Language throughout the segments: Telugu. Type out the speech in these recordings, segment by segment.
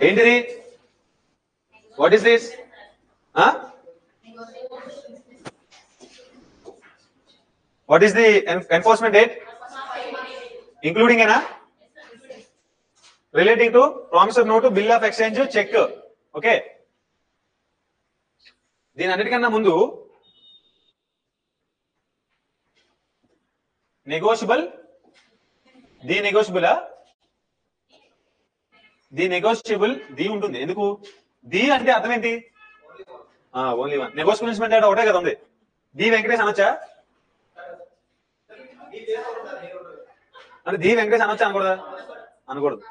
ఏంటిది? What is this? What is the enforcement date? Including ఏనా? Relating to promissory note, bill of exchange, cheque. Okay, దీని అన్నిటికన్నా ముందు నెగోషియబుల్, ది నెగోషియబులా? ది నెగోషియబుల్ ది ఉంటుంది. ఎందుకు ది అంటే అర్థం ఏంటి? Only one. నెగోషియబుల్ ఇన్స్ట్రుమెంట్ అంటే ఒకటే కదా ఉంది. ది వెంకటేష్ అనొచ్చా? అంటే ది వెంకటేష్ అనొచ్చా? అనకూడదా? అనకూడదు.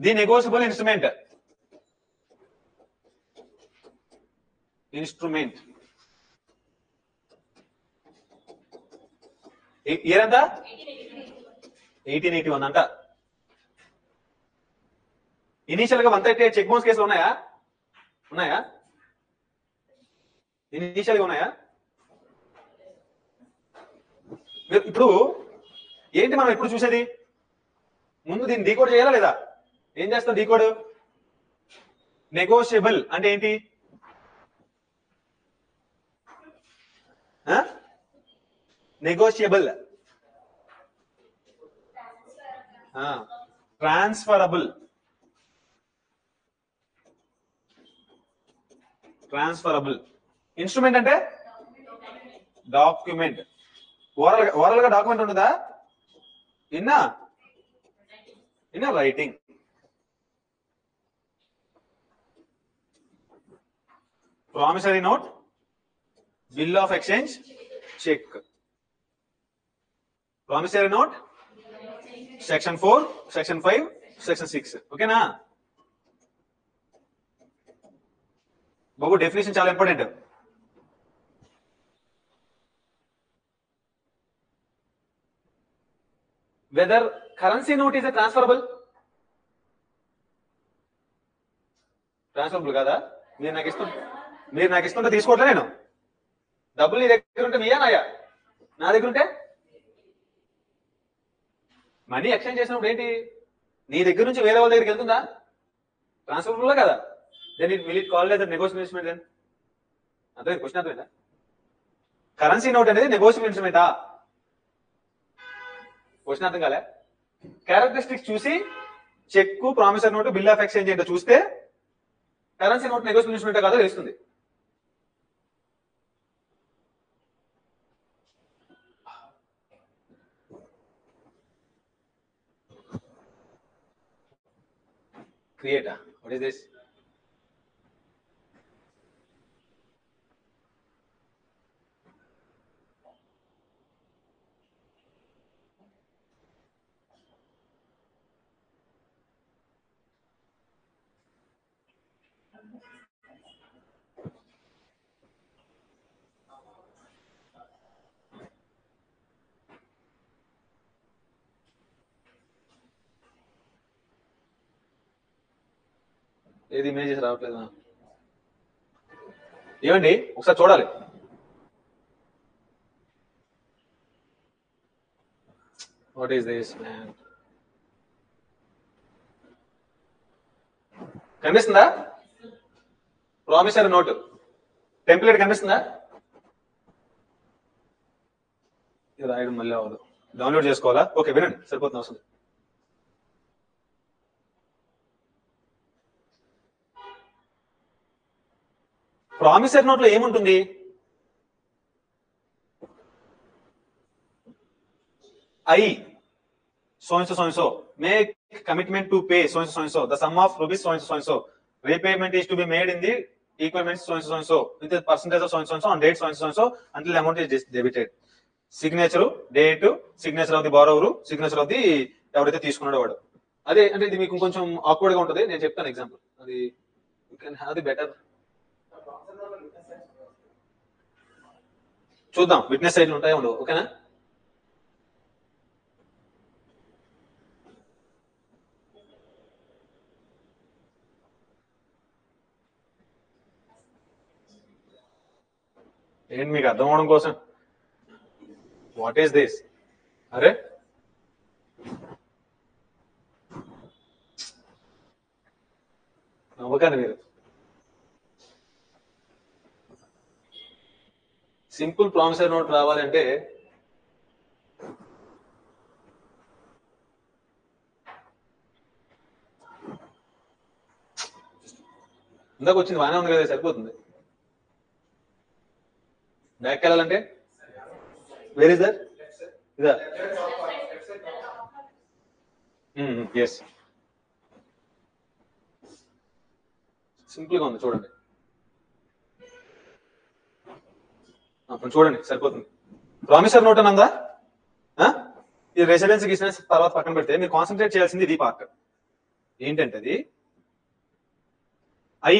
ది నెగోషియబుల్ ఇన్స్ట్రుమెంట్, ఇయర్ ఎంత? 1881 అంట. ఇనీషియల్ గా 138 చెక్ బౌన్స్ కేసులు ఉన్నాయా? ఇనీషియల్ గా ఉన్నాయా? ఇప్పుడు ఏంటి మనం ఎప్పుడు చూసేది? ముందు దీన్ని డీకోడ్ చేయాలా లేదా? ఏం చేస్తాం డీకోడ్? నెగోషియబుల్ అంటే ఏంటి? నెగోషియబుల్, ట్రాన్స్ఫరబుల్, ఇన్స్ట్రుమెంట్ అంటే డాక్యుమెంట్. ఓరల్ గా డాక్యుమెంట్ ఉంటుందా? In writing. Promissory note, bill of exchange, cheque. Promissory note section 4, section 5, section 6. ఓకేనా బాబు? డెఫినేషన్ చాలా important. Whether currency note is transferable కాదా? మీరు నాకు ఇస్తుంటే తీసుకోవట్లే. నేను డబ్బులు నీ దగ్గర ఉంటే మీయా నాయా? నా దగ్గర ఉంటే మనీ ఎక్స్చేంజ్ చేసినప్పుడు ఏంటి? నీ దగ్గర నుంచి వేరే వాళ్ళ దగ్గరికి వెళ్తుందా? ట్రాన్స్ఫరబుల్ కదా? Then it will it call as negotiable instrument. Then అర్థమైంది? క్వశ్చన్ అర్థమైందా? కరెన్సీ నోట్ అనేది నెగోషియబుల్ ఇన్స్ట్రుమెంటా? క్వశ్చన్ అర్థం కాలే? క్యారెక్టరిస్టిక్స్ చూసి cheque, promissory note, bill of exchange ఏంటో చూస్తే కరెన్సీ నోట్ నెగోషియబుల్ ఇన్స్ట్రుమెంట్ కాదో తెలుస్తుంది. క్రియేట్. What is this? ఏది ఇమేజెస్ రావట్లేదు. ఏమండి ఒకసారి చూడాలి. What is this man? కనిపిస్తుందా? ప్రామిసరీ నోట్ టెంప్లెట్ కనిపిస్తుందా? ఇది రాయడం మళ్ళీ అవ్వదు. డౌన్లోడ్ చేసుకోవాలా? ఓకే, వినండి, సరిపోతుంది. అవసరం. ప్రామిసరీ నోట్ లో ఏముంటుంది? I so and so make commitment to pay so and so the sum of rupees so and so. Repayment is to be made in the equivalent so and so with the percentage of so and so on date so and so until the amount is debited. Signature, date, signature of the borrower, signature of the ఎవరైతే తీసుకున్నాడో వాడు. అదే అంటే ఇది మీకు కొంచెం ఆక్వర్డ్ గా ఉంటుంది. నేను చెప్తాను ఎగ్జాంపుల్. అది you can have the better. చూద్దాం విట్నెస్ సైడ్లు ఉంటాయో ఉండవు. ఓకేనా? ఏంటి మీకు అర్థం అవడం కోసం? What is this? అరే నవ్వకండి మీరు. సింపుల్ ప్రామిసరీ నోట్ రావాలంటే ఇందాక వచ్చింది బాగానే ఉంది కదా, సరిపోతుంది. బ్యాక్ వెళ్ళాలంటే వేర్ ఇస్ దట్? ఇదా? ఎస్, సింపుల్ గా ఉంది చూడండి. చూడండి సరిపోతుంది. ప్రామిసరీ నోట్ అని ఉందా? ఈ రెసిడెన్స్ గిసిడెన్స్ తర్వాత పక్కన పెడితే మీరు కాన్సన్ట్రేట్ చేయాల్సింది ఇది పార్ట్. ఏంటంటే అది ఐ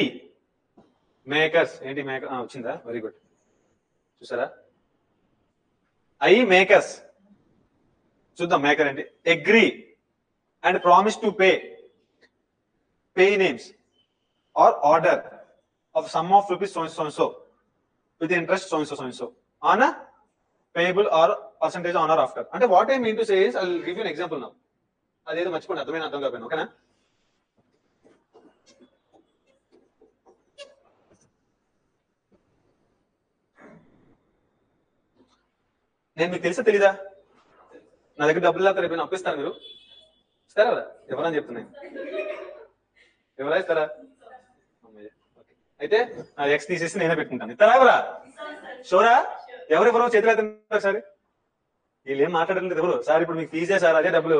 మేకర్స్. ఏంటి మేకర్ వచ్చిందా? Very good. చూసారా? ఐ మేకర్స్. చూద్దాం మేకర్ ఏంటి. Agree and promise to pay names or order of sum of rupees so and so with interest so and so on a payable or percentage on or after. అంటే what I mean to say is I'll give you an example now. అదేదో మర్చిపోండి, అర్థం కాకపోయినా. ఓకేనా? నేను మీకు తెలుసా తెలీదా? నా దగ్గర డబ్బులు లేకపోతే రేపు అప్పిస్తారు, మీరు ఇస్తారా కదా? ఎవరని చెప్తున్నాను, ఎవరా ఇస్తారా? అయితే ఎక్స్ తీసేసి నేనే పెట్టుకుంటాను. ఇస్తారా ఎవరా? షోరా? ఎవరెవరో చేతులు అయితే ఒకసారి. వీళ్ళు ఏం మాట్లాడలేదు ఎవరు. సార్ ఇప్పుడు మీకు ఫీజే సార్, అదే డబ్బులు,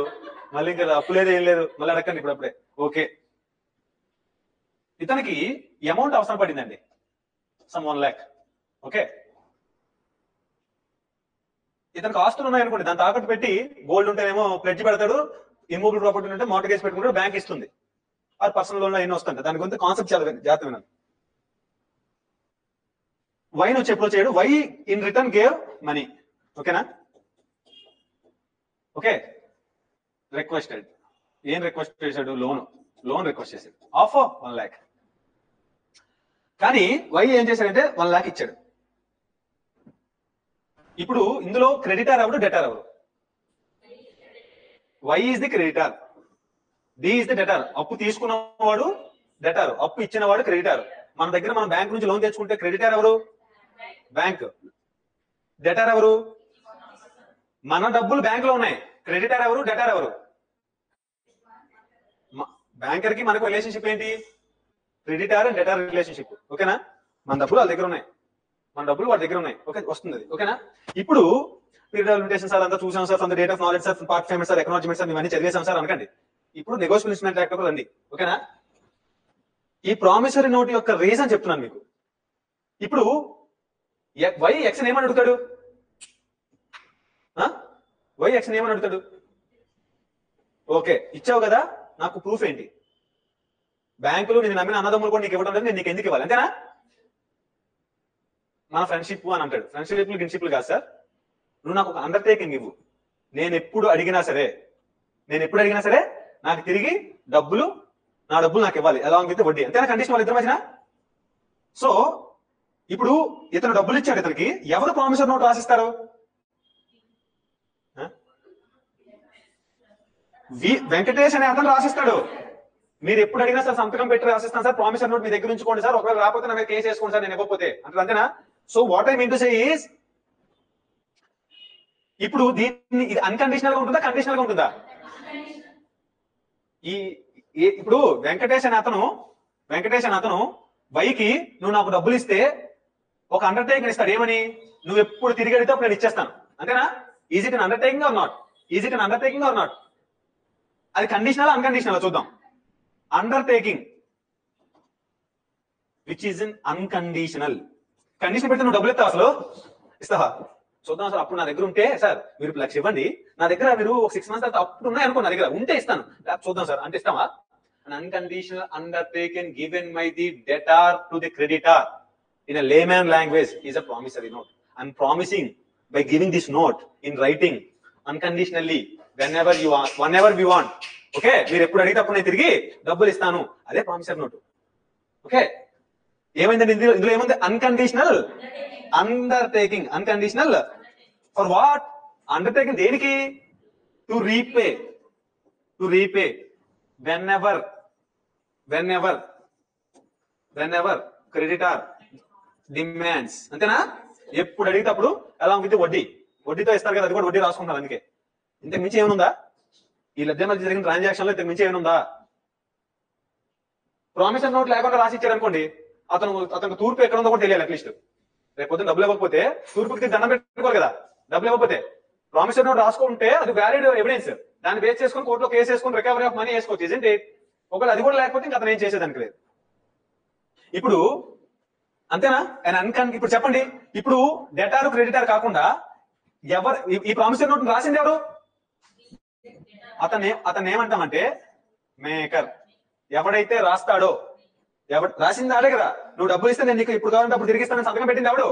మళ్ళీ ఇంకా అప్పు లేదు ఏం లేదు, మళ్ళీ అడగండి ఇప్పుడు అప్పుడే. ఓకే, ఇతనికి అమౌంట్ అవసరం పడిందండి, సమ్ 1 lakh. ఓకే, ఇతనికి ఆస్తులు ఉన్నాయనుకోండి, దాని తాకట్టు పెట్టి గోల్డ్ ఉంటేనేమో ప్లెడ్జ్ పెడతాడు, ఇమ్మూబుల్ ప్రాపర్టీ ఉంటే మార్గేజ్ పెట్టుకుంటాడు, బ్యాంక్ ఇస్తుంది. ఆ పర్సనల్ లోన్ ఎన్నో వస్తుంది. దాని గురించి కాన్సెప్ట్ చాలా జాగ్రత్త వినాలి. వై నువ్వు చెప్పులో చేయడు, Y in return gave money. ఓకేనా? Okay, requested. ఏం రిక్వెస్ట్ చేశాడు? లోన్ రిక్వెస్ట్ చేశాడు ఆఫ్ 1 lakh. కానీ వై ఏం చేశాడంటే 1 lakh ఇచ్చాడు. ఇప్పుడు ఇందులో క్రెడిటార్ ఎవరు, డెటార్ ఎవరు? Y is the creditor, D is the debtor. అప్పు తీసుకున్నవాడు డెటార్, అప్పు ఇచ్చినవాడు క్రెడిటార్. మన దగ్గర మనం బ్యాంక్ నుంచి లోన్ తెచ్చుకుంటే క్రెడిటార్ ఎవరు? బ్యాంక్. డెటార్ ఎవరు? మన డబ్బులు బ్యాంక్ లో ఉన్నాయి. క్రెడిటార్ ఎవరు, డెటార్ ఎవరు? బ్యాంకర్ కి మనకు రిలేషన్షిప్ ఏంటి? Creditor and debtor relationship. ఓకేనా? మన డబ్బులు వాళ్ళ దగ్గర ఉన్నాయి, మన డబ్బులు వాళ్ళ దగ్గర ఉన్నాయి. ఓకే, వస్తుంది. ఓకేనా? ఇప్పుడు పీరియడ్ ఆఫ్ లిమిటేషన్ సార్ అంతా చూసాం sir, date of knowledge sir, part payment sir, acknowledgement sir, ఇవన్నీ చదివేశాం సార్ అనకండి. ఇప్పుడు నెగోషియబుల్ ఇన్స్ట్రుమెంట్ యాక్ట్ రండి. ఓకేనా? ఈ ప్రామిసరీ నోట్ యొక్క రీజన్ చెప్తున్నాను మీకు. ఇప్పుడు వై ఎక్స్ ఏమని అడుగుతాడు? వై ఎక్స్ ఏమని అడుగుతాడు? ఓకే, ఇచ్చావు కదా, నాకు ప్రూఫ్ ఏంటి? బ్యాంకులు నేను నమ్మిన అన్నదమ్ములు కూడా నీకు ఇవ్వడం లేదు, నేను నీకు ఎందుకు ఇవ్వాలి? అంతేనా? మన ఫ్రెండ్షిప్ అని అంటాడు. ఫ్రెండ్షిప్లు గిన్షిప్లు కాదు సార్, నువ్వు నాకు ఒక అండర్టేకింగ్ ఇవ్వు. నేను ఎప్పుడు అడిగినా సరే నాకు తిరిగి డబ్బులు, నా డబ్బులు నాకు ఇవ్వాలి, అలాంగ్ విత్ వడ్డీ. అంతేనా కండిషన్ వాళ్ళ ఇద్దరి మధ్యన? సో ఇప్పుడు ఇతను డబ్బులు ఇచ్చాడు, ఇతనికి ఎవరు ప్రామిసరీ నోట్ రాసిస్తారు? వెంకటేష్ అనే అతను రాసిస్తాడు. మీరు ఎప్పుడు అడిగినా సార్ సంతకం పెట్టి రాసిస్తాను సార్, ప్రామిసరీ నోట్ మీ దగ్గర ఉంచుకోండి సార్, ఒకవేళ రాకపోతే నా మీద కేసు వేసుకోండి సార్ నేను ఇవ్వకపోతే అంటే. అంతేనా? So what I mean to say is, ఇప్పుడు దీన్ని ఇది అన్కండిషనల్ గా ఉంటుందా, కండిషనల్ గా ఉంటుందా? ఇప్పుడు వెంకటేష్ అని అతను వైకి నువ్వు నాకు డబ్బులు ఇస్తే ఒక అండర్టేకింగ్ ఇస్తాడు. ఏమని? నువ్వు ఎప్పుడు తిరిగి అడిగితే అప్పుడు నేను ఇచ్చేస్తాను. అంతేనా? Is it an undertaking or not? అది కండిషనల్ అన్కండిషనల్ చూద్దాం. Undertaking which is in unconditional. Condition పెడితే నువ్వు డబ్బులు ఇస్తావు, అసలు ఇస్తావా? చూద్దాం సార్. అప్పుడు నా దగ్గర ఉంటే సార్ మీరు 1 lakh ఇవ్వండి, నా దగ్గర మీరు ఒక 6 months తర్వాత అప్పుడు ఉన్నాయి అనుకో, నా దగ్గర ఉంటే ఇస్తాను. చూద్దాం సార్ అంటే ఇస్తావా? An unconditional undertaking given by the debtor to the creditor in a layman language is a promissory note. I'm promising by giving this note in writing unconditionally whenever we want. Okay, మీరు ఎప్పుడు అడిగితే అప్పుడు నేను తిరిగి డబ్బులు ఇస్తాను, అదే ప్రామిసరీ నోట్. ఓకే, ఏమైందండి ఇందులో ఏముంది? Unconditional undertaking. Unconditional for what? Undertaking దేనికి? To repay whenever when creditor demands, అంతేనా? ఎప్పుడు అడిగితే అప్పుడు అలాంగ్ విత్ వడ్డీతో ఇస్తారు కదా, అది కూడా వడ్డీ రాసుకుంటారు. అందుకే ఇంతకు మించి ఏమనుందా? ఈ మధ్య జరిగిన ట్రాన్సాక్షన్ లో ఇంతకు మించి ఏమనుందా? ప్రామిసర్ నోట్ లేకుండా రాసి ఇచ్చారు అనుకోండి, అతను తూర్పు ఎక్కడ ఉందో కూడా తెలియాలి. అట్లీస్ట్ రేపు పొద్దున డబ్బులు ఇవ్వకపోతే తూర్పుకి దండం పెట్టుకోవాలి కదా. డబ్బులు ఇవ్వకపోతే ప్రామిసర్ నోట్ రాసుకుంటే అది వ్యాలిడ్ ఎవిడెన్స్. దాన్ని బేస్ చేసుకుని కోర్టులో కేసు వేసుకుని రికవరీ ఆఫ్ మనీ వేసుకోవచ్చు. Isn't it? ఒకవేళ అది కూడా లేకపోతే ఇంకా అతను ఏం చేసేదానికి లేదు. ఇప్పుడు అంతేనా? ఇప్పుడు చెప్పండి, ఇప్పుడు డెటార్ క్రెడిటార్ కాకుండా ఎవరు ఈ ప్రామిసర్ నోట్ రాసింది ఎవరు? అతన్ని ఏమంటామంటే మేకర్. ఎవడైతే రాస్తాడో, రాసింది ఆడే కదా. నువ్వు డబ్బులు ఇస్తే నేను నీకు ఇప్పుడు కావాలంటే అప్పుడు తిరిగిస్తానని సంతకం పెట్టింది ఎవడు?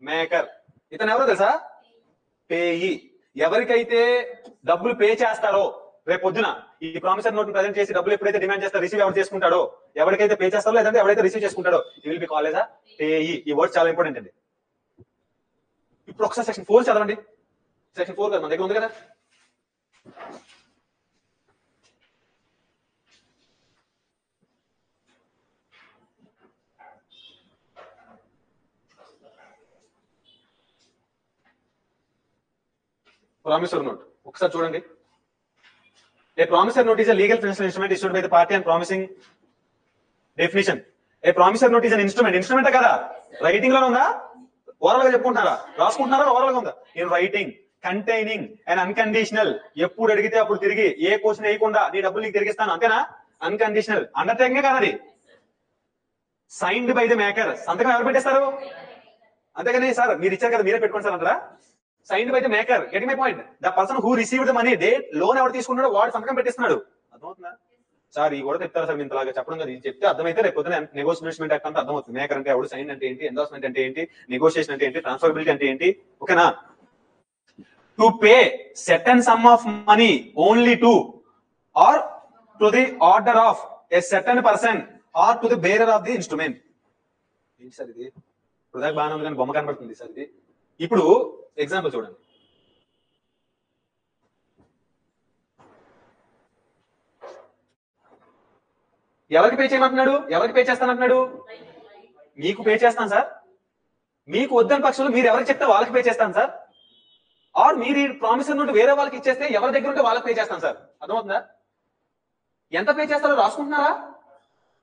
మేకర్. ఇతను ఎవరో తెలుసా? పేయి. ఎవరికైతే డబ్బులు పే చేస్తారో రేపు పొద్దున ఈ ప్రామిసర్ నోట్ ప్రజెంట్ చేసి డబ్బులు ఎప్పుడైతే డిమాండ్ చేస్తారో, రిసీవ్ ఎవరు చేసుకుంటాడో, ఎవరికైతే పే చేస్తారో లేదంటే ఎవరైతే రిసీవ్ చేసుకుంటాడో, ఈ విల్ బి కాల్డ్ యాజ్ పేయి. ఈ వర్డ్ చాలా ఇంపార్టెంట్ అండి. ఇప్పుడు ఒకసారి సెక్షన్ 4 చదవండి. సెక్షన్ 4 కదా మన దగ్గర ఉంది కదా. ప్రామిసర్ నోట్ ఒకసారి చూడండి. A promissory note is a legal financial instrument issued by the party and promising definition. A promissory note is an instrument. Instrument కదా? రైటింగ్ లో ఉందా? ఓవరాల్ గా చెప్పుకుంటున్నారా? రాసుకుంటున్నారా? ఓవరాల్ గా ఉందా? In writing containing and unconditional. ఎప్పుడు అడిగితే అప్పుడు తిరిగి ఏ క్వశ్చన్ వేయకుండా నీ డబ్బులు నీకు తిరిగిస్తాను, అంతేనా? అన్కండిషనల్ అండర్టేకింగ్ కాదు అది. Signed by the maker. సంతకం ఎవరు పెట్టేస్తారు? అంతేగాని సార్ మీరు ఇచ్చారు కదా మీరే పెట్టుకోండి సార్ అంటారా? Signed by the maker. Getting my point. The person who received the money, day loan ఎవరు తీసుకున్నాడో వాడు సంతకం పెట్టిస్తున్నాడు. అర్థమవుతుందా సార్? ఈ కూడా చెప్తారా సార్? మీరు ఇలాగా చెప్పడం కదా, ఇది చెప్తే అర్థమైతే రేపు పొద్దున నెగోషియేషన్ యాక్ట్ అంతా అర్థమవుతుంది. మేకర్ అంటే ఎవడు, సైన్ అంటే ఏంటి, ఎండార్స్మెంట్ అంటే ఏంటి, నెగోషియేషన్ అంటే ఏంటి, ట్రాన్స్ఫరబిలిటీ అంటే ఏంటి. ఓకేనా? To pay certain sum of money only to or to the order of a certain person or to the bearer of the instrument. ఏంటి సార్ ఇది? ఇప్పుడు దాకా బాగానే ఉంది కానీ బొమ్మ కనబడుతుంది సార్ ఇది. ఇప్పుడు ఎగ్జాంపుల్ చూడండి. ఎవరికి పే చేయమంటున్నాడు? ఎవరికి పే చేస్తానంటున్నాడు? మీకు పే చేస్తాను సార్. మీకు వద్దని పక్షంలో మీరు ఎవరికి చెప్తే వాళ్ళకి పే చేస్తాను సార్. ఆర్ మీరు ఈ ప్రామిసర్ నోట్ వేరే వాళ్ళకి ఇచ్చేస్తే ఎవరి దగ్గర ఉంటే వాళ్ళకి పే చేస్తాను సార్. అర్థమవుతుందా? ఎంత పే చేస్తారో రాసుకుంటున్నారా?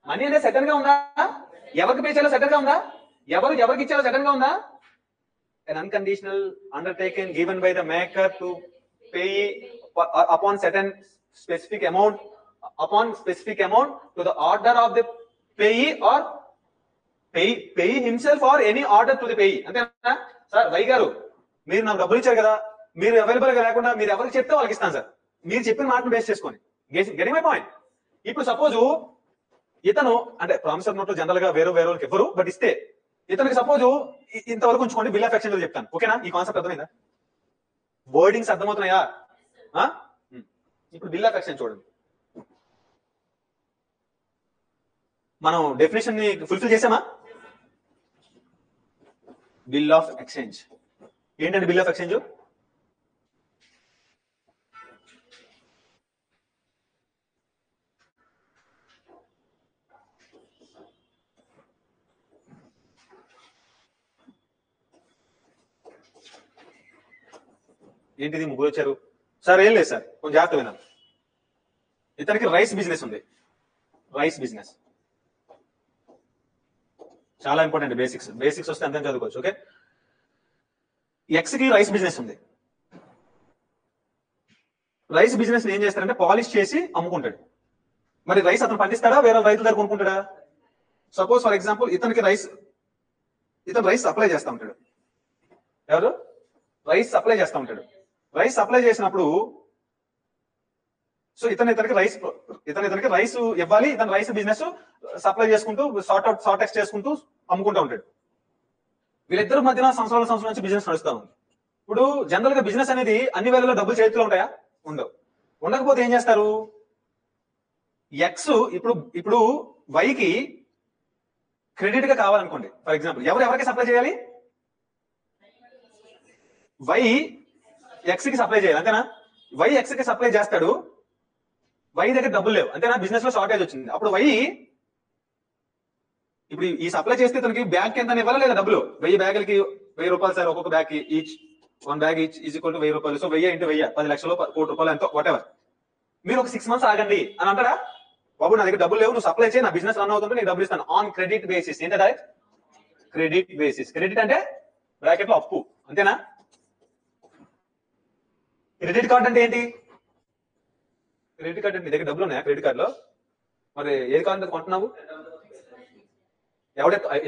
మనీ అనేది సెటిల్ గా ఉందా? ఎవరికి పే చేయాలో సెటిల్ గా ఉందా? ఎవరికి ఇచ్చారో సెటిల్ గా ఉందా? An unconditional undertaking given by the maker to pay upon certain specific amount to the order of the payee or payee himself or any order to the payee. అంతేనా సార్? వై గారు మీరు నాకు డబ్బులు ఇచ్చారు కదా, మీరు అవైలబుల్ గా లేకుండా మీరు ఎవరికి చెప్తే వాళ్ళకి ఇస్తాను సార్. మీరు చెప్పిన మాటను బేస్ చేసుకొని. Getting my point. ఇప్పుడు సపోజ్ ఇతను అంటే ప్రామిసర్ నోట్ జనరల్ గా వేరే వాళ్ళకి ఇవ్వరు, బట్ ఇస్తే ఇతనికి సపోజ్ ఇంతవరకు ఉంచుకోండి, బిల్ ఆఫ్ ఎక్స్చేంజ్ చెప్తాను. ఓకేనా? ఈ కాన్సెప్ట్ అర్థమైందా? వర్డింగ్స్ అర్థమవుతున్నాయా? ఇప్పుడు బిల్ ఆఫ్ ఎక్స్చేంజ్ చూడండి. మనం డెఫినేషన్ ని ఫుల్ఫిల్ చేసామా? బిల్ ఆఫ్ ఎక్స్చేంజ్ ఏంటంటే, బిల్ ఆఫ్ ఎక్స్చేంజ్ ఏంటిది? ముగ్గురు వచ్చారు సార్. ఏం లేదు సార్, కొంచెం జాగ్రత్త విన్నాను. ఇతనికి రైస్ బిజినెస్ ఉంది. రైస్ బిజినెస్ చాలా ఇంపార్టెంట్. బేసిక్స్ వస్తే అంతే చదువుకోవచ్చు. ఓకే, ఎక్స్ కి రైస్ బిజినెస్ ఉంది. రైస్ బిజినెస్ ఏం చేస్తారంటే పాలిష్ చేసి అమ్ముకుంటాడు. మరి రైస్ అతను పండిస్తాడా, వేరే రైతుల దగ్గర కొనుక్కుంటాడా? సపోజ్ ఫర్ ఎగ్జాంపుల్ ఇతను రైస్ సప్లై చేస్తూ ఉంటాడు. ఎవరు? రైస్ సప్లై చేస్తూ ఉంటాడు. రైస్ సప్లై చేసినప్పుడు సో ఇతనికి రైస్ ఇవ్వాలి. ఇతను రైస్ బిజినెస్ సప్లై చేసుకుంటూ షార్ట్ ఎక్స్ చేసుకుంటూ అమ్ముకుంటూ ఉంటాడు. వీళ్ళిద్దరు మధ్యన సంవత్సరాల నుంచి బిజినెస్ నడుస్తూ ఉంది. ఇప్పుడు జనరల్ గా బిజినెస్ అనేది అన్ని వేళల్లో డబ్బులు చేతిలో ఉంటాయా? ఉండవు. ఉండకపోతే ఏం చేస్తారు? ఎక్స్ ఇప్పుడు వైకి క్రెడిట్ గా కావాలనుకోండి. ఫర్ ఎగ్జాంపుల్ ఎవరికి సప్లై చేయాలి? వై ఎక్స్ కి సప్లై చేయాలి, అంతేనా? వై ఎక్స్ కి సప్లై చేస్తాడు. వై దగ్గర డబ్బులు లేవు, అంతేనా? బిజినెస్ లో షార్టేజ్ వచ్చింది. అప్పుడు వై ఇప్పుడు ఈ సప్లై చేస్తే తనకి బ్యాగ్ ఎంత ఇవ్వాలి లేదా డబ్బులు 1000 బ్యాగులకి 1000 రూపాయలు సార్, ఒక్కొక్క bag each 1 bag each is equal to 1000 రూపాయలు. సో 1000 ఇంటూ 1000 10 లక్షలు, 1 కోటి రూపాయలు ఎంతో వాట్ ఎవర్. మీరు ఒక 6 months ఆగండి అని అంటారా? బాబు నా దగ్గర డబ్బులు లేవు, నువ్వు సప్లై చేయి, నా బిజినెస్ రన్ అవుతుంటే నీకు డబ్బులు ఇస్తాను ఆన్ క్రెడిట్ బేసిస్. ఏంటంటే క్రెడిట్ బేసిస్. క్రెడిట్ అంటే బ్రాకెట్ లో అప్పు, అంతేనా? క్రెడిట్ కార్డ్ అంటే ఏంటి? క్రెడిట్ కార్డ్ అంటే నీ దగ్గర డబ్బులు ఉన్నాయా క్రెడిట్ కార్డ్ లో? మరి ఏది కార్డు కొంటున్నావు?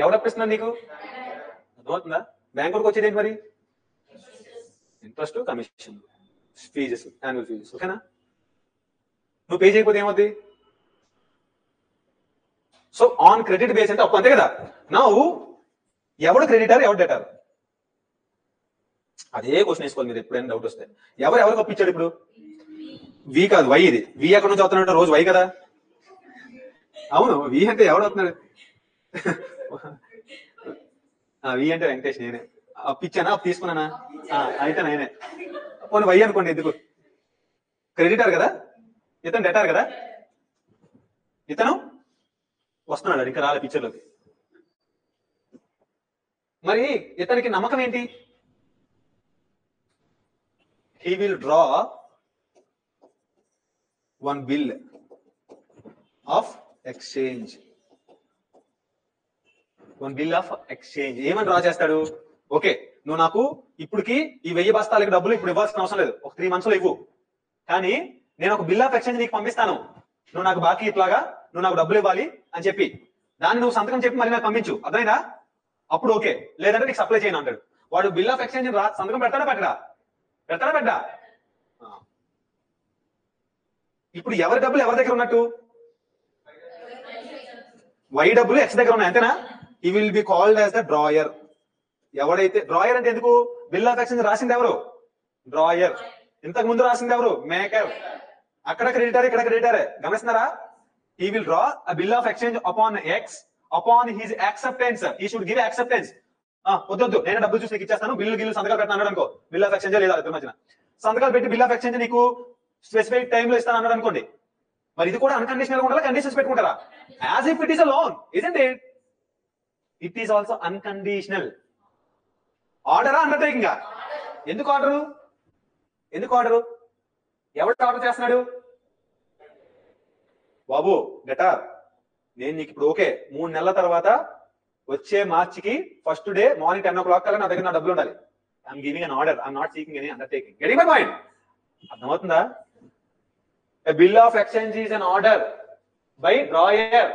ఎవడప్పిస్తున్నాడు నీకు? అర్థమవుతుందా? బ్యాంక్ వరకు వచ్చేది ఏంటి మరి? Interest, commission, fees, annual fees. ఓకేనా? నువ్వు పే చేయకపోతే ఏమవుద్ది? సో ఆన్ క్రెడిట్ బేస్ అంటే అప్పు, అంతే కదా? నా ఎవడు క్రెడిటర్ ఎవడు డెటర్? అదే క్వశ్చన్ వేసుకోవాలి మీరు ఎప్పుడైనా డౌట్ వస్తే. ఎవరికి అప్పించాడు? ఇప్పుడు వి కాదు, వై. ఇది వి ఎక్కడ నుంచి అవుతున్నాడు? రోజు వై కదా. అవును, వి అంటే ఎవడు అవుతున్నాడు? వి అంటే వెంకటేష్, నేనే. అప్పిచ్చానా, అప్పు తీసుకున్నానా? అయితే నేనే. పోనీ వై అనుకోండి, ఎందుకు? క్రెడిటర్ కదా, ఇతను డెటార్ కదా. ఇతను వస్తున్నాడు, ఇంకా రాలే పిక్చర్లోకి. మరి ఇతనికి నమ్మకం ఏంటి? he will draw one bill of exchange. one bill of exchange ఏమని డ్రా చేస్తాడు? ఓకే, నువ్వు నాకు ఇప్పటికి ఈ 1000 బస్తాలకి డబ్బులు ఇప్పుడు ఇవ్వాల్సిన అవసరం లేదు, ఒక 3 months లో ఇవ్వు. కానీ నేను ఒక బిల్ ఆఫ్ ఎక్స్చేంజ్ నీకు పంపిస్తాను, నువ్వు నాకు బాకీ ఇట్లాగా, నువ్వు నాకు డబ్బులు ఇవ్వాలి అని చెప్పి దాన్ని నువ్వు సంతకం చెప్పి మళ్ళీ నాకు పంపించు. అర్థమైందా? అప్పుడు ఓకే, లేదంటే నీకు సప్లై చేయను అంటాడు. వాడు బిల్ ఆఫ్ ఎక్స్చేంజ్ సంతకం పెడతాడా పెట్టడా? పెట్టడా? ఇప్పుడు ఎవరి డబ్బులు ఎవరి దగ్గర ఉన్నట్టు? వై డబ్బులు ఎక్స్ దగ్గర ఉన్నాయి, అంతేనా? ఈ will be called as the drawer. ఎవడైతే డ్రాయర్ అంటే ఎందుకు? బిల్ ఆఫ్ ఎక్స్చేంజ్ రాసింది ఎవరు? డ్రాయర్. ఇంతకు ముందు రాసింది ఎవరు? మేకర్. అక్కడ క్రెడిటర్, ఇక్కడ creditor. గమనిస్తున్నారా? he will draw a bill of exchange upon X upon his acceptance. he should give acceptance. వద్దు, నేను డబ్బులు చూసి నీకు ఇచ్చేస్తాను, బిల్లు సంతకాలు పెట్టాను అన్నాడు అనుకో, బిల్ ఆఫ్ ఎక్స్చేంజ్ లేదా ఇద్దరి మధ్యన సంతకాలు పెట్టి బిల్ ఆఫ్ ఎక్స్చేంజ్ నీకు స్పెసిఫిక్ టైంలో ఇస్తాను అన్నాడు అనుకోండి. మరి ఇది కూడా అన్కండిషనల్ గా ఉండాలి, కండిషన్స్ పెట్టుకుంటారా? As if it is a loan, isn't it? It is also unconditional. ఆర్డరా, అండర్టేకింగ్? ఎందుకు ఆర్డరు? ఎవరు ఆర్డర్ చేస్తున్నాడు? బాబు డెటార్, నేను నీకు ఇప్పుడు ఓకే 3 నెలల తర్వాత వచ్చే మార్చికి ఫస్ట్ డే మార్నింగ్ 10 o'clock కల్లా నా దగ్గర నా డబ్బులు ఉండాలి. I'm giving an order, I'm not seeking any undertaking. Getting my point? అర్థమవుతుందా? A bill of exchange is an order by drawer,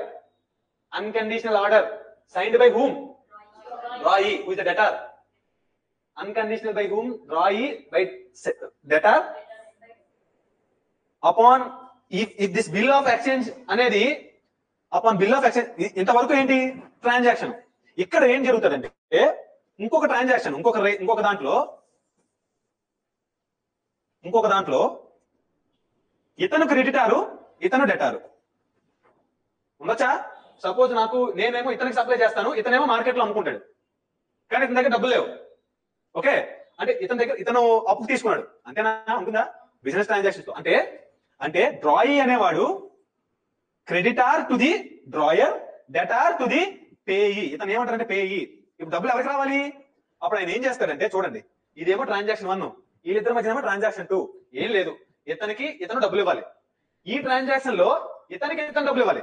unconditional order signed by whom? Drawee, who is the debtor. Unconditional by whom? Drawee, by debtor. Upon if this bill of exchange అనేది upon bill of exchange, ఇంతవరకు ఏంటి? ట్రాన్సాక్షన్. ఇక్కడ ఏం జరుగుతుందంటే ఇంకొక ట్రాన్సాక్షన్, ఇంకొక దాంట్లో ఇతను క్రెడిటారు, ఇతను డెటారు. ఉండొచ్చా? సపోజ్ నేనేమో ఇతనికి సప్లై చేస్తాను, ఇతనేమో మార్కెట్ లో అమ్ముకుంటాడు, కానీ ఇతని దగ్గర డబ్బులు లేవు. ఓకే, అంటే ఇతను అప్పు తీసుకున్నాడు, అంతేనా? ఉంటుందా బిజినెస్ ట్రాన్సాక్షన్స్ లో? అంటే డ్రాయీ అనేవాడు creditor to the drawer, debtor to the payee. ఇతను ఏమంటారంటే పేయి. ఇప్పుడు డబ్బులు ఎవరికి రావాలి? అప్పుడు ఆయన ఏం చేస్తాడంటే, చూడండి, ఇదేమో ట్రాన్సాక్షన్ 1, వీళ్ళిద్దరి మధ్య ట్రాన్సాక్షన్ 2. ఏం లేదు, ఇతను డబ్బులు ఇవ్వాలి, ఈ ట్రాన్సాక్షన్ లో ఇతను డబ్బులు ఇవ్వాలి.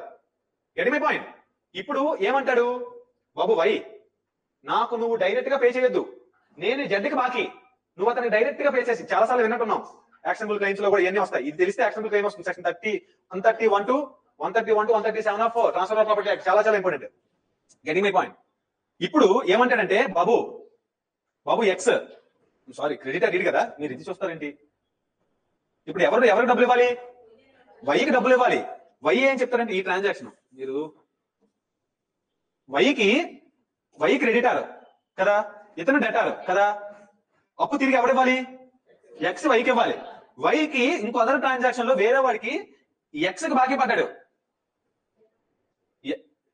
Get my point? ఇప్పుడు ఏమంటాడు? బాబు వై, నాకు నువ్వు డైరెక్ట్ గా పే చేయొద్దు, నేను జడ్కి బాకీ, నువ్వు అతనికి డైరెక్ట్ గా పే చేసి. చాలా సార్లు విన్నట్టున్నాం, యాక్షనబుల్ క్లెయిమ్స్ లో కూడా ఇవన్నీ వస్తాయి. ఇది తెలిస్తే యాక్షనబుల్ క్లెయిమ్ వస్తుంది. Section 131 to 137 of transfer of property act చాలా ఇంపార్టెంట్. Getting my point? ఇప్పుడు ఏమంటాడంటే, బాబు ఎక్స్, సారీ క్రెడిటర్ రీడ్ కదా, మీరు ఇది చూస్తారేంటి? ఇప్పుడు ఎవరికి డబ్బులు ఇవ్వాలి? వైకి డబ్బులు ఇవ్వాలి. వై ఏం చెప్తారంటే, ఈ ట్రాన్సాక్షన్ మీరు వై క్రెడిటార్ కదా, ఇతను డెటార్ కదా, అప్పు తిరిగి ఎవరివ్వాలి? ఎక్స్ వైకి ఇవ్వాలి. వైకి ఇంకో అదర్ ట్రాన్సాక్షన్ లో వేరే వాడికి ఎక్స్ కి బాకీ పడ్డాడు.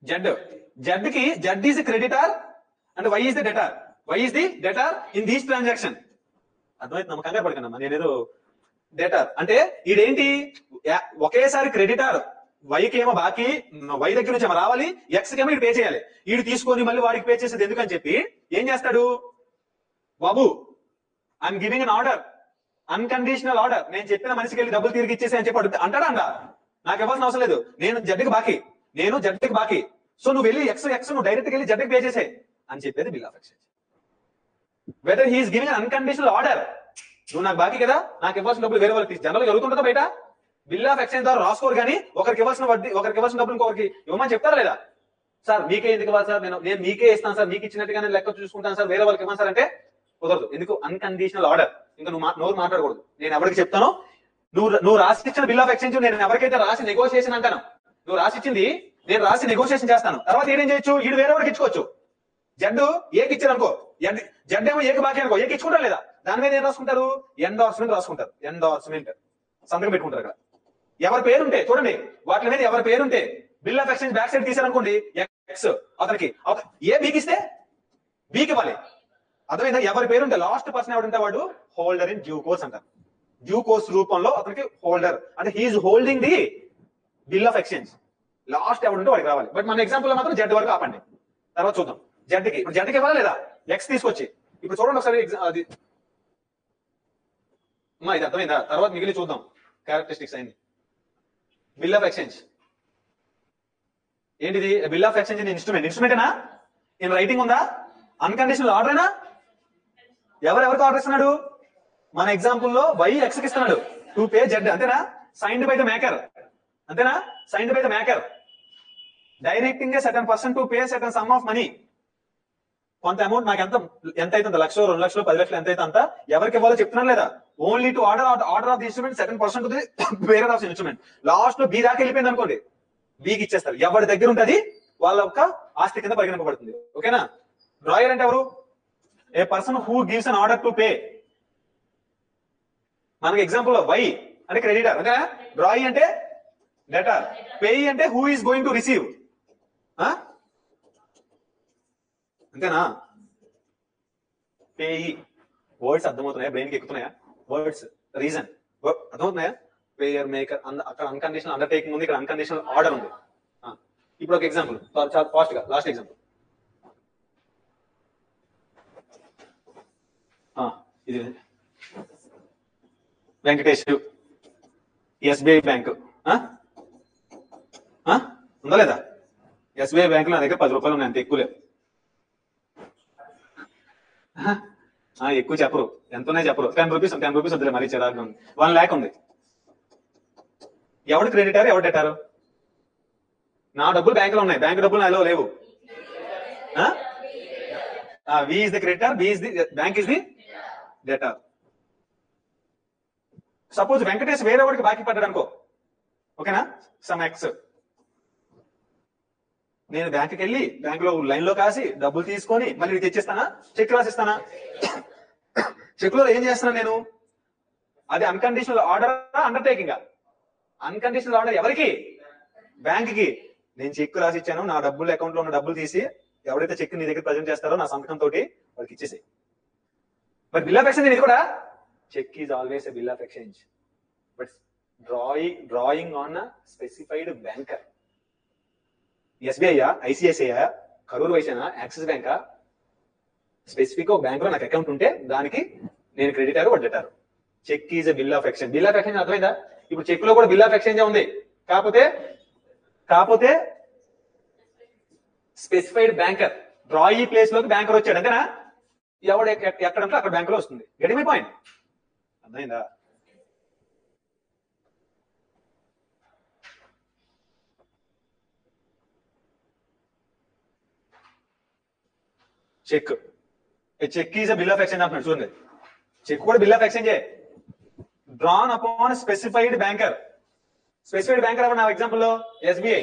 Z is creditor and Y is the debtor. Y is the debtor in these transaction. అర్థమైతే నమ్మకం కంగారు పడకండి, నేనేదో డెటార్ అంటే ఈడేంటి? ఒకేసారి క్రెడిటార్ వైకి ఏమో బాకీ, వై దగ్గర నుంచి ఏమో రావాలి, ఎక్స్ కి ఏమో ఇటు పే చేయాలి. వీడు తీసుకొని మళ్ళీ వాడికి పే చేసేది ఎందుకని చెప్పి ఏం చేస్తాడు, బాబు I'm giving an order, unconditional order, నేను చెప్పిన మనిషికి వెళ్ళి డబ్బులు తిరిగి ఇచ్చేసి అని చెప్పి అంటాడా అంట. నాకు ఇవ్వాల్సిన అవసరం లేదు, నేను జడ్కి బాకీ, సో నువ్వు వెళ్ళి ఎక్స్ నువ్వు డైరెక్ట్ వెళ్ళి జడ్కి పే చేసే అని చెప్పేది bill of exchange. Whether he is giving an unconditional order, నువ్వు నాకు బాకీ కదా, నాకు ఇవ్వాల్సిన డబ్బులు వేరే వాళ్ళకి జనరల్ జరుగుతుంటుందా బయట, బిల్ ఆఫ్ ఎక్స్చేంజ్ ద్వారా రాసుకోరు కానీ ఒకరికి ఇవ్వాల్సిన వడ్డీ, ఒకరికి ఇవ్వాల్సిన డబ్బులు ఇంకొకరికి ఇవ్వమని చెప్తారా లేదా? సార్ మీకే ఎందుకు ఇవ్వాలి సార్, నేను మీకే ఇస్తాను సార్, మీకు ఇచ్చినట్టుగానే లెక్క చూసుకుంటాను సార్, వేరే వాళ్ళకి ఇవ్వను సార్ అంటే కుదరదు. ఎందుకు, అన్కండిషనల్ ఆర్డర్. ఇంకా నువ్వు నోరు మాట్లాడకూడదు. నేను ఎవరికి చెప్తాను, నువ్వు రాసి ఇచ్చిన బిల్ ఆఫ్ ఎక్స్చేంజ్ నేను ఎవరికైతే రాసి నెగోషియేషన్ అంటాను, నువ్వు రాసి ఇచ్చింది నేను రాసి నెగోషియేషన్ చేస్తాను, తర్వాత ఏం చేయొచ్చు, వీడు వేరే వాడికి ఇచ్చుకోవచ్చు. జడ్డు ఏకి ఇచ్చారు అనుకో, జడ్ ఏమో ఏకి బాకీ అనుకో, ఏకి ఇచ్చుకుంటారు లేదా, దాని మీద ఏం రాసుకుంటారు, ఎండార్స్మెంట్ రాసుకుంటారు, ఎండార్స్మెంట్ సంతకం పెట్టుకుంటారు. అక్కడ ఎవరి పేరుంటే చూడండి, వాటి మీద ఎవరి పేరుంటే bill of exchange back side తీసారనుకోండి, ఎక్స్ అతనికి ఏ బీకి ఇస్తే బీకి ఇవ్వాలి. అర్థమైందా? ఎవరి పేరుంటే లాస్ట్ పర్సన్ ఎవడుంటే వాడు హోల్డర్ ఇన్ డ్యూ కోర్స్ అంటారు. డ్యూ కోర్స్ రూపంలో అతనికి హోల్డర్ అంటే he is holding the bill of exchange. Last ఎవడుంటే వాడికి రావాలి. బట్ మన ఎగ్జాంపుల్ లో మాత్రం జడ్ వరకు ఆపండి, తర్వాత చూద్దాం. జడ్కి ఇప్పుడు జడ్కి ఇవ్వాలి లేదా, ఎక్స్ తీసుకొచ్చి ఇప్పుడు చూడండి ఒకసారి అది ఇది అర్థమైందా? తర్వాత మిగిలి చూద్దాం క్యారెక్టరిస్టిక్స్ అయింది. బిల్ ఆఫ్ ఎక్స్చేంజ్ ఏంటిది? బిల్ ఆఫ్ ఎక్స్చేంజ్ ఇన్స్ట్రుమెంటేనా, ఇన్ రైటింగ్ ఉందా, అన్కండిషనల్ ఆర్డరేనా? ఎవరెవరికి ఆర్డర్ ఇస్తున్నాడు? మన ఎగ్జాంపుల్ లో వై ఎక్స్ కి ఇస్తున్నాడు టు పే జెడ్, అంతేనా? సైన్డ్ బై ద మేకర్, అంతేనా? Signed by the maker directing a certain person to pay certain some of money. కొంత అమౌంట్ నాకు ఎంత అయితే 1 లక్షలు 2 లక్షలు 10 లక్షలు ఎంత అయితే అంత ఎవరికి ఇవ్వాలో చెప్తున్నాను లేదా? Only to order of the instrument certain person to the bearer of instrument. Last లో బి దాకా వెళ్ళిపోయింది అనుకోండి, బికి ఇచ్చేస్తారు. ఎవరి దగ్గర ఉంటుంది వాళ్ళ యొక్క ఆస్తి కింద పరిగణింపబడుతుంది. ఓకేనా? డ్రాయర్ అంటే ఎవరు? A person who gives an order to pay. మనకి ఎగ్జాంపుల్ వై అంటే క్రెడిటర్, ఓకేనా? డ్రాయి అంటే డెటర్, పేయి అంటే who is going to receive, అంతేనా? పేయి వర్డ్స్ అర్థమవుతున్నాయా? బ్రెయిన్ కి ఎక్కుతున్నాయా వర్డ్స్? రీజన్ అర్థమవుతున్నాయా? పేయర్, మేకర్, అక్కడ అన్కండిషనల్ అండర్టేకింగ్ ఉంది, ఇక్కడ అన్కండిషనల్ ఆర్డర్ ఉంది. ఇప్పుడు ఒక ఎగ్జాంపుల్ చాలా ఫాస్ట్ గా, లాస్ట్ ఎగ్జాంపుల్ ఇది వెంకటేష్ ఎస్బీఐ బ్యాంక్ ఉందా లేదా? ఎస్బీఐ బ్యాంక్ నా దగ్గర 10 రూపాయలు ఉన్నాయి, అంత ఎక్కువ లేవు. ఎక్కువ చెప్పరు, ఎంత ఉన్నాయి చెప్పరు. 10 రూపీస్ వద్దులే, మరీ చిరాకు ఉంది. 1 lakh ఉంది. ఎవడు క్రెడిటర్, ఎవడు డెటారు? నా డబ్బులు బ్యాంకులో ఉన్నాయి, బ్యాంకు డబ్బులు నాలో లేవు. We is the creditor, bank is the debtor. Suppose Venkatesh వేరే వాడికి బాకీ పడ్డాడు అనుకో, ఓకేనా? సమ్ ఎక్స్, నేను బ్యాంకుకి వెళ్ళి బ్యాంకులో లైన్ లో కాసి డబ్బులు తీసుకొని మళ్ళీ తెచ్చిస్తానా, చెక్ రాసిస్తానా? చెక్ లో ఏం చేస్తున్నాను నేను? అది unconditional order, undertaking. Unconditional order ఎవరికి? బ్యాంక్ కి. నేను చెక్ రాసి ఇచ్చాను, నా డబ్బులు అకౌంట్ లో ఉన్న డబ్బులు తీసి ఎవరైతే చెక్ నీ దగ్గర ప్రజెంట్ చేస్తారో నా సంతకం తోటి వాడికి ఇచ్చేసి. బట్ బిల్ ఆఫ్ ఎక్స్చేంజ్ ఇది కూడా, cheque is always a bill of exchange, but drawing on a specified banker. SBI, ICICI, Karur వైశ్యనా, యాక్సిస్ బ్యాంకా, స్పెసిఫిక్ ఒక బ్యాంక్ లో నాకు అకౌంట్ ఉంటే దానికి నేను క్రెడిటర్, వాడు debtor. Cheque is a bill of exchange. Bill of exchange అర్థమైందా? ఇప్పుడు చెక్ లో కూడా బిల్ ఆఫ్ ఎక్స్చేంజ్ ఉంది, కాకపోతే స్పెసిఫైడ్ బ్యాంకర్. డ్రాయీ ప్లేస్ లోకి బ్యాంకర్ వచ్చాడు, అంతేనా? ఎవడు ఎక్కడంటే అక్కడ బ్యాంకులో వస్తుంది. Getting my point? అర్థమైందా? Cheque is a bill of exchange అంటున్నాడు చూడండి. చెక్ కూడా బిల్ ఆఫ్ ఎక్స్చేంజే, drawn upon specified banker. Specified banker ఎవరు? నా ఎగ్జాంపుల్ లో ఎస్బీఐ.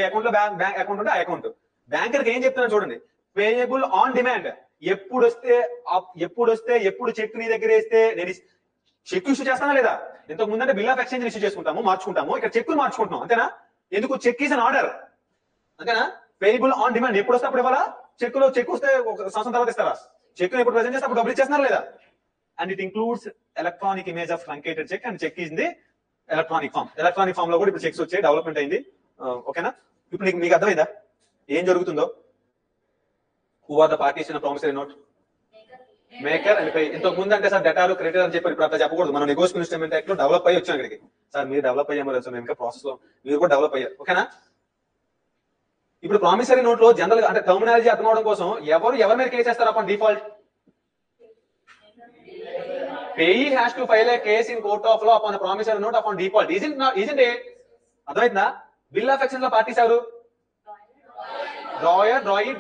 అకౌంట్ లో బ్యాంక్ అకౌంట్ ఉంటే ఆ అకౌంట్. బ్యాంకర్ కి ఏం చెప్తున్నాను చూడండి, పేయబుల్ ఆన్ డిమాండ్. ఎప్పుడు వస్తే ఎప్పుడు చెక్ నీ దగ్గర వేస్తే నేను చెక్ ఇష్యూ చేస్తానా లేదా? ఇంతకు ముందంటే బిల్ ఆఫ్ ఎక్స్చేంజ్ ఇష్యూ చేసుకుంటాము, మార్చుకుంటాము. ఇక్కడ చెక్ మార్చుకుంటున్నాం, అంతేనా? ఎందుకు? చెక్ ఈజ్ అన్ ఆర్డర్, అంతేనా? Payable on demand. ఎప్పుడు వస్తే అప్పుడు ఇవ్వాలా? చెక్ వస్తే ఒక సంవత్సరం తర్వాత ఇస్తారా? చెక్ ఎప్పుడు ప్రజెంట్ చేస్తే అప్పుడు డబ్బులు ఇచ్చేస్తున్నారు లేదా? And it includes electronic image of truncated cheque, and cheque is the electronic form లో కూడా ఇప్పుడు చెక్స్ వచ్చాయి, డెవలప్మెంట్ అయింది. ఓకేనా? ఇప్పుడు మీకు అర్థమైందా ఏం జరుగుతుందో? Who are the parties in promissory note? Maker and pay. ఇంతకు ముందు అంటే సార్ డెటార్ క్రెడిటర్ అని చెప్పారు, ఇప్పుడు అట్లా చెప్పకూడదు. మనం నెగోషియబుల్ ఇన్స్ట్రుమెంట్ యాక్ట్ లో డెవలప్ అయ్యి వచ్చాం ఇక్కడికి. సార్ మీరు డెవలప్ అయ్యామో లేదు సార్, ఇంకా ప్రాసెస్ లో మీరు కూడా డెవలప్ అయ్యారు. ఓకేనా? ఇప్పుడు ప్రామిసరీ నోట్ లో జనరల్ గా అంటే టర్మినాలజీ అర్థం అవడం కోసం ఎవరి మీద కేసు చేస్తారు అప్పుడు default? Payee has to file A case in court of law upon promissory note upon default. isn't it? అర్థమైందా? బిల్ ఆఫ్ ఎక్స్చేంజ్ లో పార్టీస్ ఎవరు? Drawer, డ్రాయి,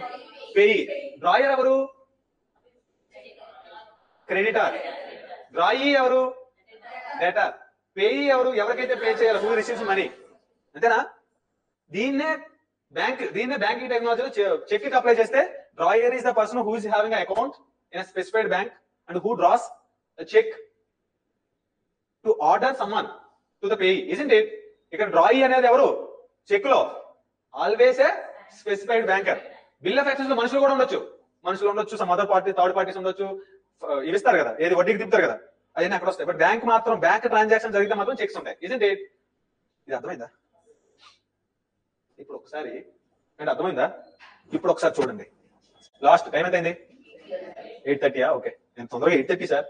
payee. డ్రాయర్ ఎవరు? క్రెడిటర్. డ్రాయి ఎవరు? డెటర్. పేయీ ఎవరు? ఎవరికైతే పే చేయాలి, హూ రిసీవ్స్ మనీ. అంతేనా? దీన్నే బ్యాంకింగ్ టెక్నాలజీలో చెక్ కి అప్లై చేస్తే drawer is the person who is having account in a specified bank and who draws cheque to order someone to the payee. isn't it? ఇక్కడ డ్రాయి అనేది ఎవరు? చెక్ లో always a specified banker. Bill of exchange లో మనుషులు కూడా ఉండొచ్చు, some other party, third parties ఉండొచ్చు, ఇస్తారు కదా, ఏది వడ్డీకి తిప్పుతారు కదా, అవన్నీ అక్కడ వస్తాయి. బట్ బ్యాంక్ ట్రాన్సాక్షన్ జరిగితే మాత్రం చెక్స్ ఉంటాయి. isn't it? ఇది అర్థమైందా? ఇప్పుడు ఒకసారి అర్థమైందా? ఇప్పుడు ఒకసారి చూడండి. లాస్ట్ టైం ఎంత అయింది? 8:30. ఓకే, నేను తొందరగా 8:30 సార్.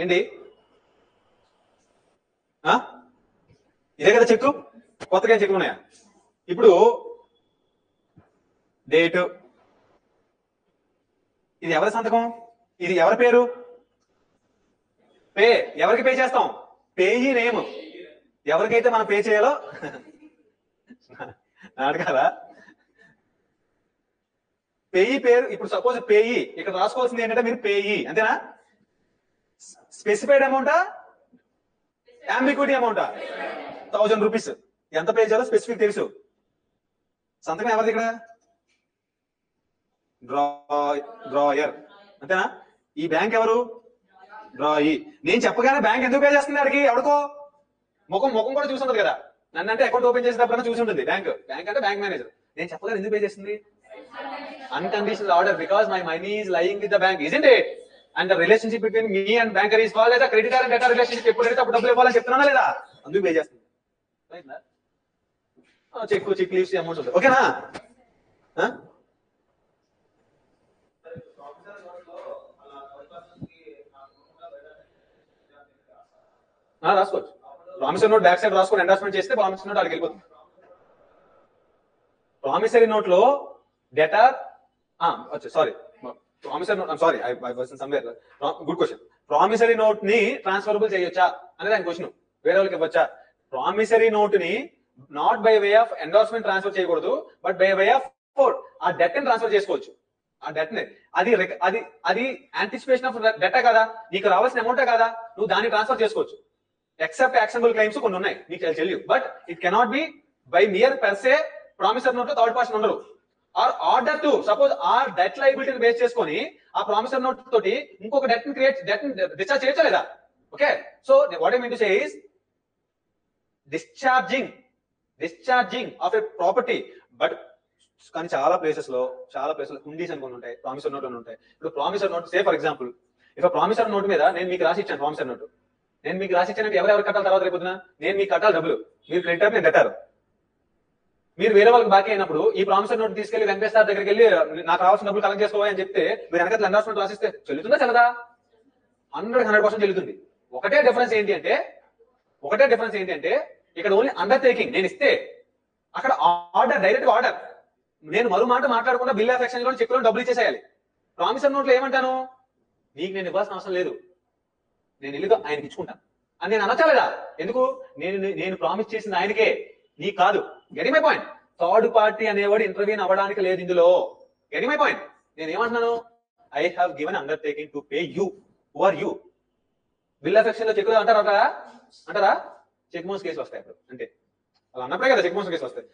ఏంటి ఇదే కదా చెక్కు? కొత్తగా చెక్లు ఉన్నాయా? ఇప్పుడు డేట్, ఇది ఎవరి సంతకం? ఇది ఎవరి పేరు? పే. ఎవరికి పే చేస్తాం? Payee name. ఎవరికైతే మనం పే చేయాలో అడగాల. పేయీ పేరు. ఇప్పుడు సపోజ్ పేయీ ఇక్కడ రాసుకోవాల్సింది ఏంటంటే మీరు పేయీ, అంతేనా? స్పెసిఫైడ్ అమౌంటా, అంబిగ్యూటీ అమౌంటా? 1000 రూపీస్. ఎంత పే చేయాలో స్పెసిఫిక్ తెలుసు. సంతకం ఎవరిది ఇక్కడ? డ్రాయర్, అంతేనా? ఈ బ్యాంక్ ఎవరు? డ్రాయి. నేను చెప్పగానే బ్యాంక్ ఎందుకు పే చేస్తుంది అడిగి? ఎవరికో ముఖం కూడా చూసి ఉంటుంది కదా. నన్ను అంటే అకౌంట్ ఓపెన్ చేసేటప్పుడు చూసి ఉంటుంది బ్యాంక్ అంటే బ్యాంక్ మేనేజర్. నేను చెప్పగానే ఎందుకు పే చేస్తుంది? Unconditional order, because my money is lying with the bank. isn't it? And the relationship between me and banker is called as the creditor and డెటర్ relationship. ఎప్పుడైతే అప్పుడు డబ్బులు ఇవ్వాలని చెప్తున్నా లేదా? అందుకు పే చేస్తుంది. చెక్ లీవ్స్ అమౌంట్స్ ఉంటాయి. ఓకేనా? రాసుకోవచ్చు. ప్రామిసరీ నోట్ బ్యాక్ సైడ్ రాసుకొని ఎండార్స్మెంట్ చేస్తే ప్రామిసరీ నోట్ అడిగి వెళ్ళిపోతుంది. ప్రామిసరీ నోట్ లో డెటర్ sorry promissory note, sorry I was in somewhere. Good question. Promissory note ని ట్రాన్స్ఫరబుల్ చేయొచ్చా అనేది ఆయన క్వశ్చన్. వేరే వాళ్ళకి ఇవ్వచ్చా? ప్రామిసరీ నోట్ ని not by way of endorsement transfer చేయకూడదు, బట్ బై వే ఆఫ్ ఆ డెట్ ని ట్రాన్స్ఫర్ చేసుకోవచ్చు. ఆ డెట్ ని అది యాంటిసిపేషన్ ఆఫ్ డెట్ కదా, నీకు రావాల్సిన అమౌంటే కదా, నువ్వు దాన్ని ట్రాన్స్ఫర్ చేసుకోవచ్చు. ఎక్సెప్ట్ యాక్షనబుల్ క్లెయిమ్స్ కొన్ని ఉన్నాయి, నీకు తెలియదు. But it cannot be by mere per se. Promissory note లో థర్డ్ పర్సన్ ఉండరు. ఆర్ ఆర్డర్ టు సపోజ్ ఆ డెట్ లైబిలిటీని బేస్ చేసుకొని ఆ ప్రామిసరీ నోట్ తోటి ఇంకొక డెట్ ని డిశ్చార్జ్ చేయొచ్చా లేదా? Okay, so what I mean to say is discharging of a property. But కానీ చాలా ప్లేసెస్ లో హుండీస్ అనుకుని ఉంటాయి, ప్రామిసరీ నోట్ అని ఉంటాయి. ఇప్పుడు promissory note say for example, if promissory note మీద నేను మీకు రాసి ఇచ్చాను ప్రామిసరీ నోట్, నేను మీకు రాసి ఇచ్చానంటే ఎవరెవరు కట్టాలి తర్వాత రేపొద్దున? నేను మీకు కట్టాలి డబ్బులు. మీరు క్రెడిటర్, నేను డెటర్. మీరు వేరే వాళ్ళకి బాకీ అయినప్పుడు ఈ ప్రామిసరీ నోట్ తీసుకెళ్లి వెంకటేష్ సార్ దగ్గరికి వెళ్ళి నాకు రావాల్సిన డబ్బులు కలెక్ట్ చేసుకోవాలి అని చెప్తే మీరు వెనకాల ఎండార్స్మెంట్ రాసిస్తే చెల్లుతుందా చెల్లదా? 100% చెల్లుతుంది. ఒకటే డిఫరెన్స్ ఏంటి అంటే ఇక్కడ ఓన్లీ అండర్టేకింగ్ నేను ఇస్తే, అక్కడ ఆర్డర్, డైరెక్ట్ ఆర్డర్. నేను మరో మాట మాట్లాడకుండా బిల్ ఆఫ్ ఎక్స్చేంజ్ లో చెక్ లో డబ్బులు ఇచ్చేసేయాలి. ప్రామిసరీ నోట్ లో ఏమంటాను? నీకు నేను ఇవ్వాల్సిన అవసరం లేదు, నేను ఇల్లుగా ఆయనకి ఇచ్చుకుంటాను అని నేను అనొచ్చా లేదా? ఎందుకు? నేను ప్రామిస్ చేసింది ఆయనకే, నీకు కాదు. Getting my point? Third party అనేవాడు ఇంటర్వ్యూన్ అవ్వడానికి లేదు ఇందులో. Getting my point? నేను ఏమంటున్నాను? I have given undertaking to pay you. Who are you? Bill of exchange లో చెక్ అంటారా? చెక్ మోన్స్ కేసు వస్తాయి అప్పుడు. అంటే అలా అన్నప్పుడే కదా చెక్ మోన్స్ కేసు వస్తాయి.